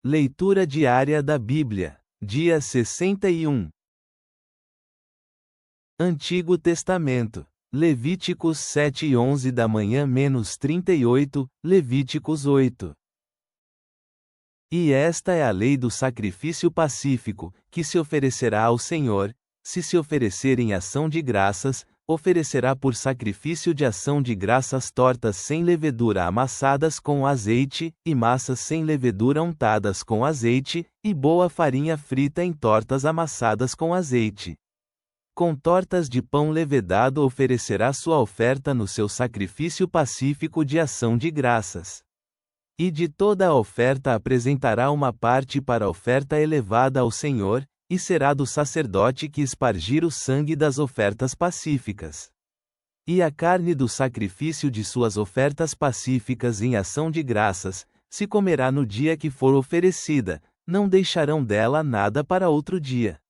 Leitura diária da Bíblia, dia 61. Antigo Testamento, Levíticos 7:11 da manhã - 38, Levíticos 8. E esta é a lei do sacrifício pacífico, que se oferecerá ao Senhor, se oferecer em ação de graças, oferecerá por sacrifício de ação de graças tortas sem levedura amassadas com azeite, e massas sem levedura untadas com azeite, e boa farinha frita em tortas amassadas com azeite. Com tortas de pão levedado oferecerá sua oferta no seu sacrifício pacífico de ação de graças. E de toda a oferta apresentará uma parte para a oferta elevada ao Senhor, e será do sacerdote que espargir o sangue das ofertas pacíficas. E a carne do sacrifício de suas ofertas pacíficas em ação de graças, se comerá no dia que for oferecida, não deixarão dela nada para outro dia.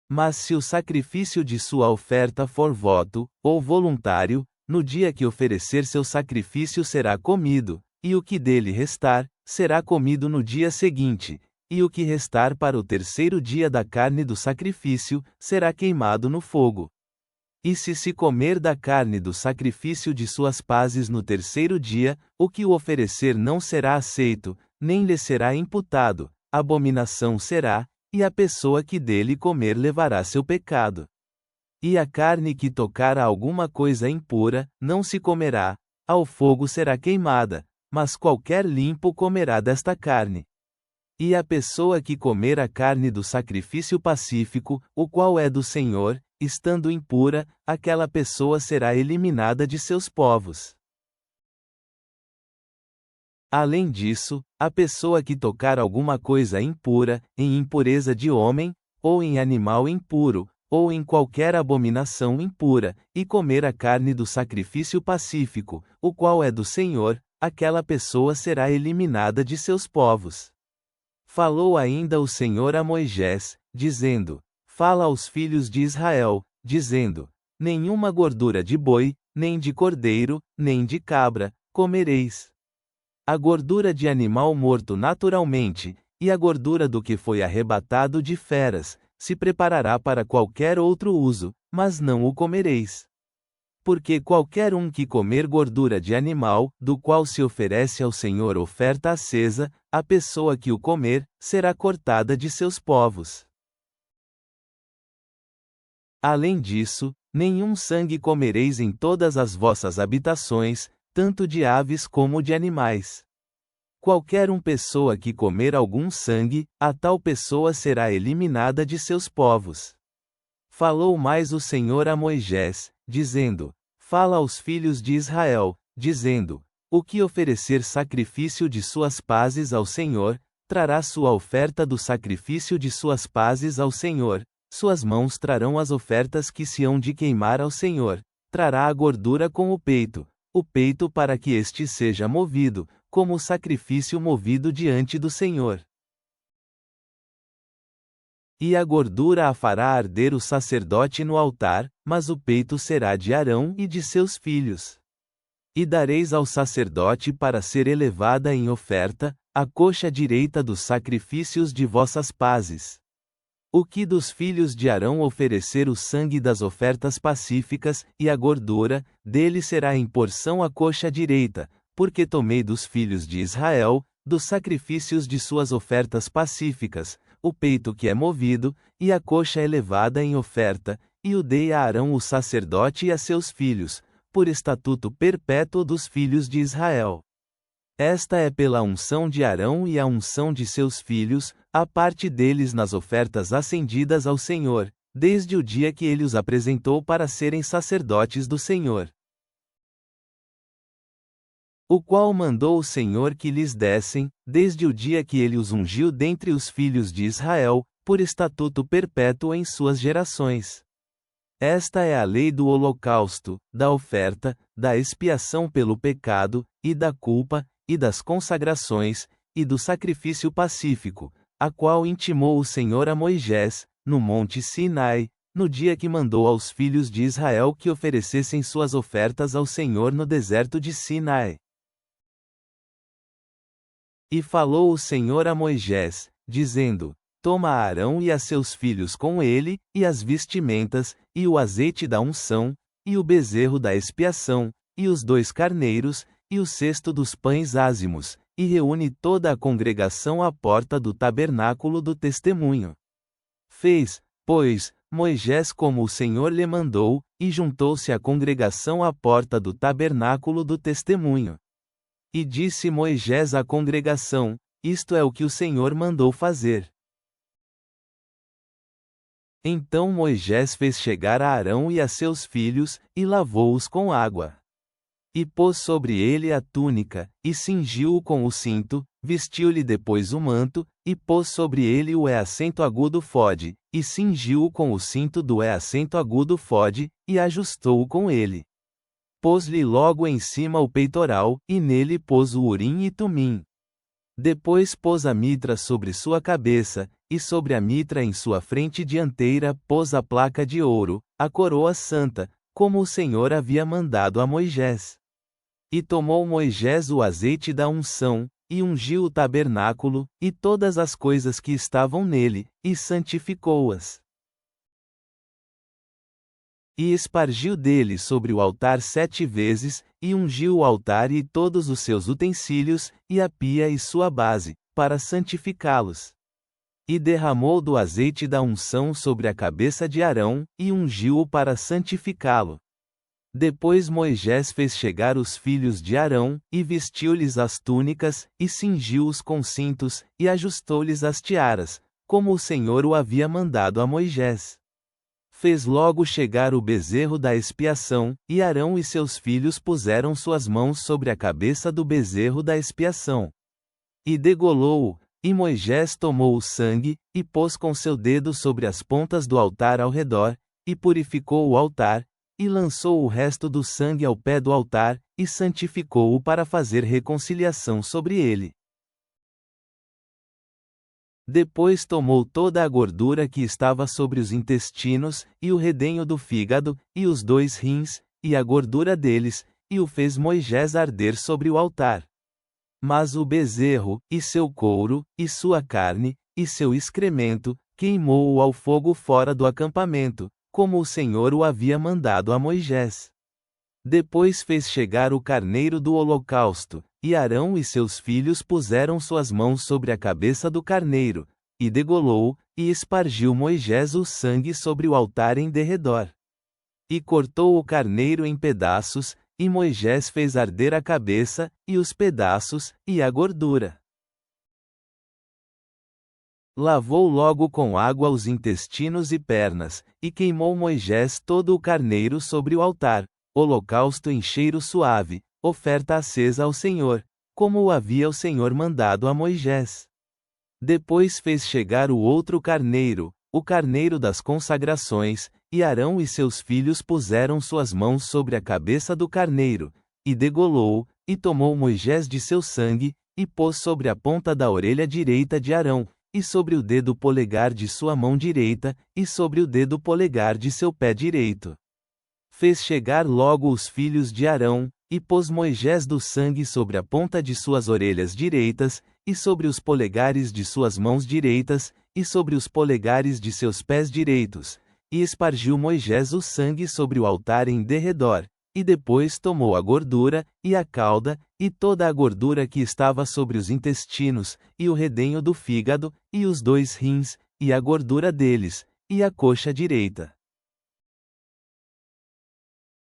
Mas se o sacrifício de sua oferta for voto, ou voluntário, no dia que oferecer seu sacrifício será comido, e o que dele restar, será comido no dia seguinte, e o que restar para o terceiro dia da carne do sacrifício, será queimado no fogo. E se comer da carne do sacrifício de suas pazes no terceiro dia, o que o oferecer não será aceito, nem lhe será imputado, abominação será, e a pessoa que dele comer levará seu pecado. E a carne que tocar a alguma coisa impura, não se comerá, ao fogo será queimada, mas qualquer limpo comerá desta carne. E a pessoa que comer a carne do sacrifício pacífico, o qual é do Senhor, estando impura, aquela pessoa será eliminada de seus povos. Além disso, a pessoa que tocar alguma coisa impura, em impureza de homem, ou em animal impuro, ou em qualquer abominação impura, e comer a carne do sacrifício pacífico, o qual é do Senhor, aquela pessoa será eliminada de seus povos. Falou ainda o Senhor a Moisés, dizendo: Fala aos filhos de Israel, dizendo: Nenhuma gordura de boi, nem de cordeiro, nem de cabra, comereis. A gordura de animal morto naturalmente, e a gordura do que foi arrebatado de feras, se preparará para qualquer outro uso, mas não o comereis. Porque qualquer um que comer gordura de animal, do qual se oferece ao Senhor oferta acesa, a pessoa que o comer, será cortada de seus povos. Além disso, nenhum sangue comereis em todas as vossas habitações, tanto de aves como de animais. Qualquer pessoa que comer algum sangue, a tal pessoa será eliminada de seus povos. Falou mais o Senhor a Moisés, dizendo: Fala aos filhos de Israel, dizendo: O que oferecer sacrifício de suas pazes ao Senhor, trará sua oferta do sacrifício de suas pazes ao Senhor, suas mãos trarão as ofertas que se hão de queimar ao Senhor, trará a gordura com o peito para que este seja movido, como o sacrifício movido diante do Senhor. E a gordura a fará arder o sacerdote no altar, mas o peito será de Arão e de seus filhos. E dareis ao sacerdote para ser elevada em oferta, a coxa direita dos sacrifícios de vossas pazes. O que dos filhos de Arão oferecer o sangue das ofertas pacíficas, e a gordura, dele será em porção a coxa direita, porque tomei dos filhos de Israel, dos sacrifícios de suas ofertas pacíficas, o peito que é movido, e a coxa elevada em oferta, e o dei a Arão o sacerdote e a seus filhos, por estatuto perpétuo dos filhos de Israel. Esta é pela unção de Arão e a unção de seus filhos, a parte deles nas ofertas acendidas ao Senhor, desde o dia que ele os apresentou para serem sacerdotes do Senhor. O qual mandou o Senhor que lhes dessem, desde o dia que ele os ungiu dentre os filhos de Israel, por estatuto perpétuo em suas gerações. Esta é a lei do holocausto, da oferta, da expiação pelo pecado, e da culpa, e das consagrações, e do sacrifício pacífico, a qual intimou o Senhor a Moisés, no monte Sinai, no dia que mandou aos filhos de Israel que oferecessem suas ofertas ao Senhor no deserto de Sinai. E falou o Senhor a Moisés, dizendo: Toma Arão e a seus filhos com ele, e as vestimentas, e o azeite da unção, e o bezerro da expiação, e os 2 carneiros, e o cesto dos pães ázimos, e reúne toda a congregação à porta do tabernáculo do testemunho. Fez, pois, Moisés como o Senhor lhe mandou, e juntou-se a congregação à porta do tabernáculo do testemunho. E disse Moisés à congregação: Isto é o que o Senhor mandou fazer. Então Moisés fez chegar a Arão e a seus filhos, e lavou-os com água. E pôs sobre ele a túnica, e cingiu-o com o cinto, vestiu-lhe depois o manto, e pôs sobre ele o acento agudo fode, e cingiu-o com o cinto do acento agudo fode, e ajustou-o com ele. Pôs-lhe logo em cima o peitoral, e nele pôs o urim e tumim. Depois pôs a mitra sobre sua cabeça, e sobre a mitra em sua frente dianteira pôs a placa de ouro, a coroa santa, como o Senhor havia mandado a Moisés. E tomou Moisés o azeite da unção, e ungiu o tabernáculo, e todas as coisas que estavam nele, e santificou-as. E espargiu dele sobre o altar 7 vezes, e ungiu o altar e todos os seus utensílios, e a pia e sua base, para santificá-los. E derramou do azeite da unção sobre a cabeça de Arão, e ungiu-o para santificá-lo. Depois Moisés fez chegar os filhos de Arão, e vestiu-lhes as túnicas, e cingiu-os com cintos, e ajustou-lhes as tiaras, como o Senhor o havia mandado a Moisés. Fez logo chegar o bezerro da expiação, e Arão e seus filhos puseram suas mãos sobre a cabeça do bezerro da expiação. E degolou-o, e Moisés tomou o sangue, e pôs com seu dedo sobre as pontas do altar ao redor, e purificou o altar, e lançou o resto do sangue ao pé do altar, e santificou-o para fazer reconciliação sobre ele. Depois tomou toda a gordura que estava sobre os intestinos, e o redenho do fígado, e os 2 rins, e a gordura deles, e o fez Moisés arder sobre o altar. Mas o bezerro, e seu couro, e sua carne, e seu excremento, queimou-o ao fogo fora do acampamento, como o Senhor o havia mandado a Moisés. Depois fez chegar o carneiro do holocausto, e Arão e seus filhos puseram suas mãos sobre a cabeça do carneiro, e degolou, e espargiu Moisés o sangue sobre o altar em derredor. E cortou o carneiro em pedaços, e Moisés fez arder a cabeça, e os pedaços, e a gordura. Lavou logo com água os intestinos e pernas, e queimou Moisés todo o carneiro sobre o altar, holocausto em cheiro suave, oferta acesa ao Senhor, como o havia o Senhor mandado a Moisés. Depois fez chegar o outro carneiro, o carneiro das consagrações, e Arão e seus filhos puseram suas mãos sobre a cabeça do carneiro, e degolou, e tomou Moisés de seu sangue, e pôs sobre a ponta da orelha direita de Arão, e sobre o dedo polegar de sua mão direita, e sobre o dedo polegar de seu pé direito. Fez chegar logo os filhos de Arão, e pôs Moisés do sangue sobre a ponta de suas orelhas direitas, e sobre os polegares de suas mãos direitas, e sobre os polegares de seus pés direitos, e espargiu Moisés o sangue sobre o altar em derredor, e depois tomou a gordura, e a cauda, e toda a gordura que estava sobre os intestinos, e o redenho do fígado, e os 2 rins, e a gordura deles, e a coxa direita.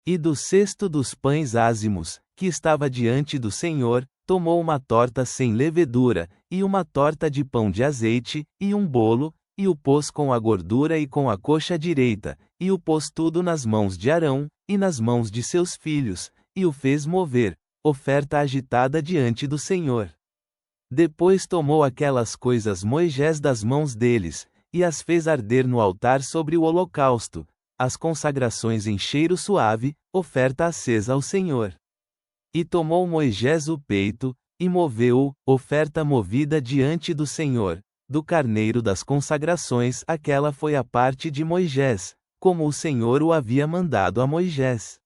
E do cesto dos pães ázimos, que estava diante do Senhor, tomou uma torta sem levedura, e uma torta de pão de azeite, e um bolo, e o pôs com a gordura e com a coxa direita, e o pôs tudo nas mãos de Arão, e nas mãos de seus filhos, e o fez mover, oferta agitada diante do Senhor. Depois tomou aquelas coisas Moisés das mãos deles, e as fez arder no altar sobre o holocausto, as consagrações em cheiro suave, oferta acesa ao Senhor. E tomou Moisés o peito, e moveu-o, oferta movida diante do Senhor, do carneiro das consagrações, aquela foi a parte de Moisés, como o Senhor o havia mandado a Moisés.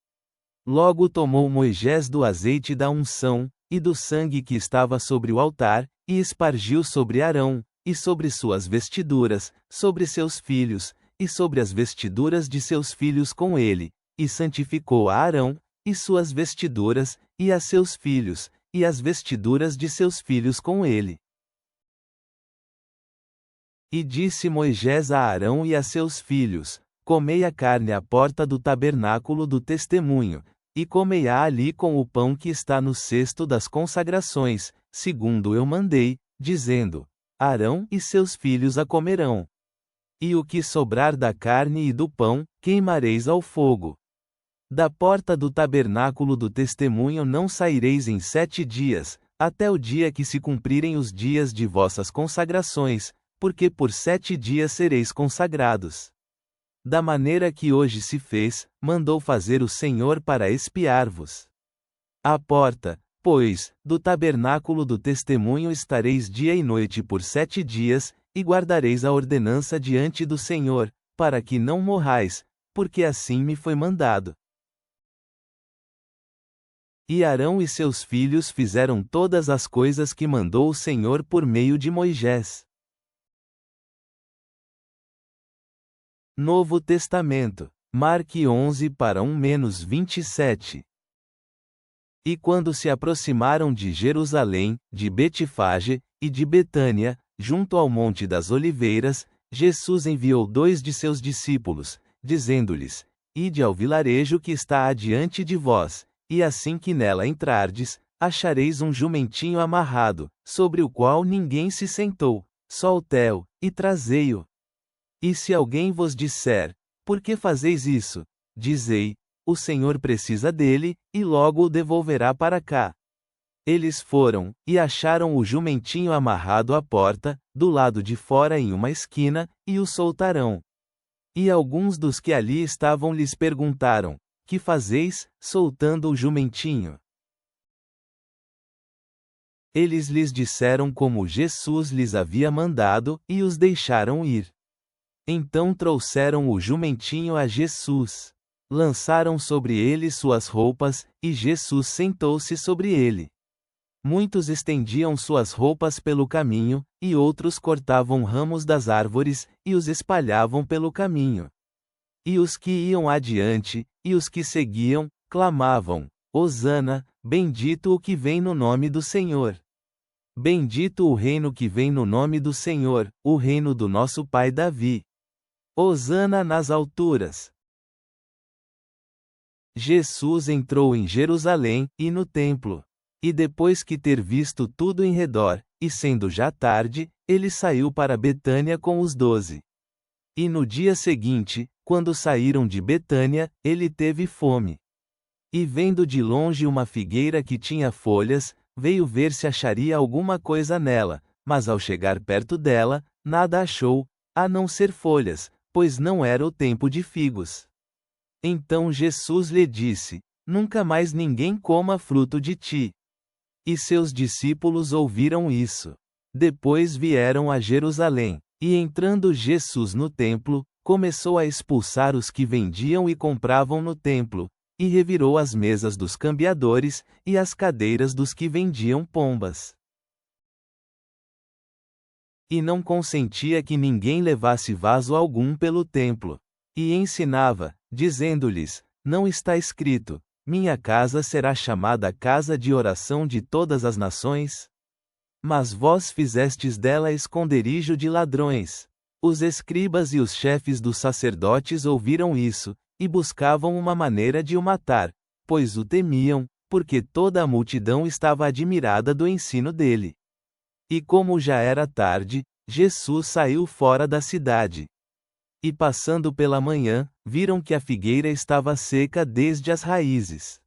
Logo tomou Moisés do azeite da unção, e do sangue que estava sobre o altar, e espargiu sobre Arão, e sobre suas vestiduras, sobre seus filhos, e sobre as vestiduras de seus filhos com ele, e santificou a Arão, e suas vestiduras, e a seus filhos, e as vestiduras de seus filhos com ele. E disse Moisés a Arão e a seus filhos: Comei a carne à porta do tabernáculo do testemunho, e comei-a ali com o pão que está no cesto das consagrações, segundo eu mandei, dizendo: Arão e seus filhos a comerão. E o que sobrar da carne e do pão, queimareis ao fogo. Da porta do tabernáculo do testemunho não saireis em 7 dias, até o dia que se cumprirem os dias de vossas consagrações, porque por 7 dias sereis consagrados. Da maneira que hoje se fez, mandou fazer o Senhor para expiar-vos. À porta, pois, do tabernáculo do testemunho estareis dia e noite por 7 dias, e guardareis a ordenança diante do Senhor, para que não morrais, porque assim me foi mandado. E Arão e seus filhos fizeram todas as coisas que mandou o Senhor por meio de Moisés. Novo Testamento. Marque 11:1-27. E quando se aproximaram de Jerusalém, de Betfage, e de Betânia, junto ao Monte das Oliveiras, Jesus enviou 2 de seus discípulos, dizendo-lhes: Ide ao vilarejo que está adiante de vós, e assim que nela entrardes, achareis um jumentinho amarrado, sobre o qual ninguém se sentou, soltemo, e trazei-o. E se alguém vos disser: Por que fazeis isso? Dizei: O Senhor precisa dele, e logo o devolverá para cá. Eles foram, e acharam o jumentinho amarrado à porta, do lado de fora em uma esquina, e o soltarão. E alguns dos que ali estavam lhes perguntaram: Que fazeis, soltando o jumentinho? Eles lhes disseram como Jesus lhes havia mandado, e os deixaram ir. Então trouxeram o jumentinho a Jesus. Lançaram sobre ele suas roupas, e Jesus sentou-se sobre ele. Muitos estendiam suas roupas pelo caminho, e outros cortavam ramos das árvores, e os espalhavam pelo caminho. E os que iam adiante, e os que seguiam, clamavam: Hosana, bendito o que vem no nome do Senhor. Bendito o reino que vem no nome do Senhor, o reino do nosso pai Davi. Hosana nas alturas. Jesus entrou em Jerusalém, e no templo. E depois que ter visto tudo em redor, e sendo já tarde, ele saiu para Betânia com os 12. E no dia seguinte, quando saíram de Betânia, ele teve fome. E vendo de longe uma figueira que tinha folhas, veio ver se acharia alguma coisa nela, mas ao chegar perto dela, nada achou, a não ser folhas, pois não era o tempo de figos. Então Jesus lhe disse: Nunca mais ninguém coma fruto de ti. E seus discípulos ouviram isso. Depois vieram a Jerusalém, e entrando Jesus no templo, começou a expulsar os que vendiam e compravam no templo, e revirou as mesas dos cambiadores, e as cadeiras dos que vendiam pombas. E não consentia que ninguém levasse vaso algum pelo templo. E ensinava, dizendo-lhes: Não está escrito: Minha casa será chamada casa de oração de todas as nações? Mas vós fizestes dela esconderijo de ladrões. Os escribas e os chefes dos sacerdotes ouviram isso, e buscavam uma maneira de o matar, pois o temiam, porque toda a multidão estava admirada do ensino dele. E como já era tarde, Jesus saiu fora da cidade. E passando pela manhã, viram que a figueira estava seca desde as raízes.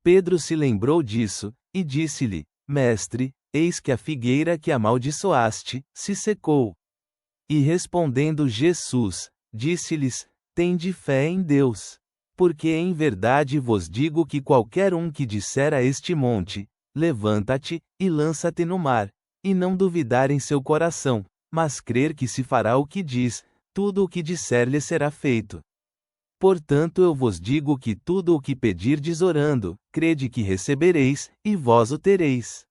Pedro se lembrou disso, e disse-lhe: Mestre, eis que a figueira que amaldiçoaste, se secou. E respondendo Jesus, disse-lhes: Tende fé em Deus. Porque em verdade vos digo que qualquer um que disser a este monte: Levanta-te, e lança-te no mar, e não duvidar em seu coração, mas crer que se fará o que diz, tudo o que disser-lhe será feito. Portanto eu vos digo que tudo o que pedirdes orando, crede que recebereis, e vós o tereis.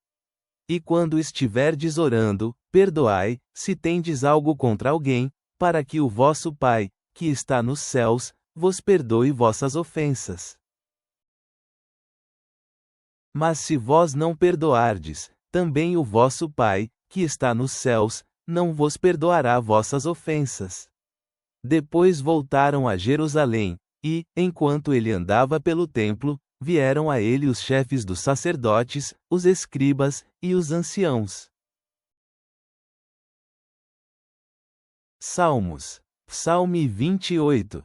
E quando estiverdes orando, perdoai, se tendes algo contra alguém, para que o vosso Pai, que está nos céus, vos perdoe vossas ofensas. Mas se vós não perdoardes, também o vosso Pai, que está nos céus, não vos perdoará vossas ofensas. Depois voltaram a Jerusalém, e, enquanto ele andava pelo templo, vieram a ele os chefes dos sacerdotes, os escribas, e os anciãos. Salmos. Psalme 28.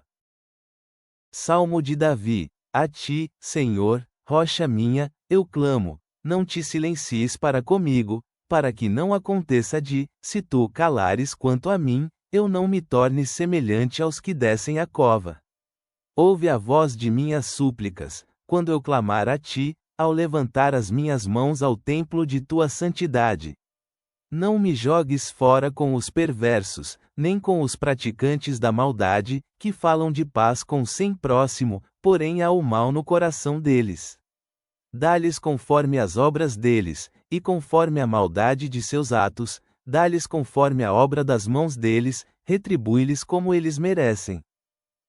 Salmo de Davi. A ti, Senhor, rocha minha, eu clamo, não te silencies para comigo, para que não aconteça se tu calares quanto a mim, eu não me torne semelhante aos que descem a cova. Ouve a voz de minhas súplicas, quando eu clamar a ti, ao levantar as minhas mãos ao templo de tua santidade. Não me jogues fora com os perversos, nem com os praticantes da maldade, que falam de paz com sem próximo, porém há o mal no coração deles. Dá-lhes conforme as obras deles, e conforme a maldade de seus atos, dá-lhes conforme a obra das mãos deles, retribui-lhes como eles merecem.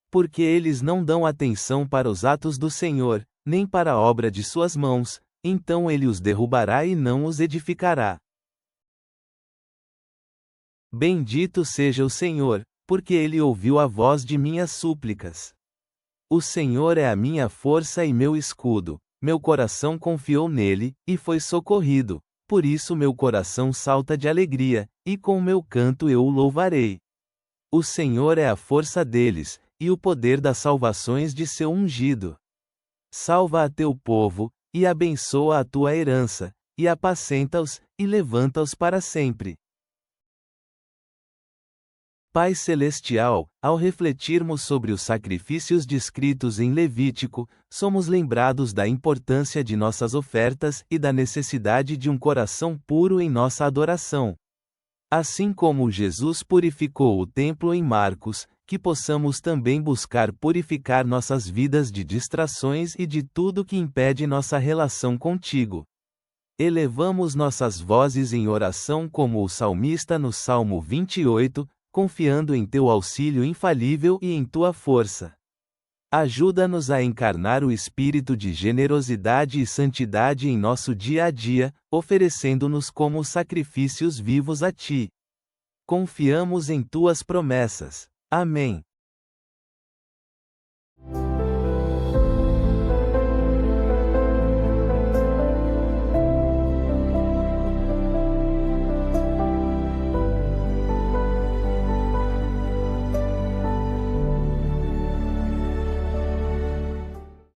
Porque eles não dão atenção para os atos do Senhor, nem para a obra de suas mãos, então ele os derrubará e não os edificará. Bendito seja o Senhor, porque ele ouviu a voz de minhas súplicas. O Senhor é a minha força e meu escudo, meu coração confiou nele, e foi socorrido, por isso meu coração salta de alegria, e com meu canto eu o louvarei. O Senhor é a força deles, e o poder das salvações de seu ungido. Salva a teu povo, e abençoa a tua herança, e apacenta-os, e levanta-os para sempre. Pai Celestial, ao refletirmos sobre os sacrifícios descritos em Levítico, somos lembrados da importância de nossas ofertas e da necessidade de um coração puro em nossa adoração. Assim como Jesus purificou o templo em Marcos, que possamos também buscar purificar nossas vidas de distrações e de tudo que impede nossa relação contigo. Elevamos nossas vozes em oração como o salmista no Salmo 28, confiando em teu auxílio infalível e em tua força. Ajuda-nos a encarnar o espírito de generosidade e santidade em nosso dia a dia, oferecendo-nos como sacrifícios vivos a ti. Confiamos em tuas promessas. Amém.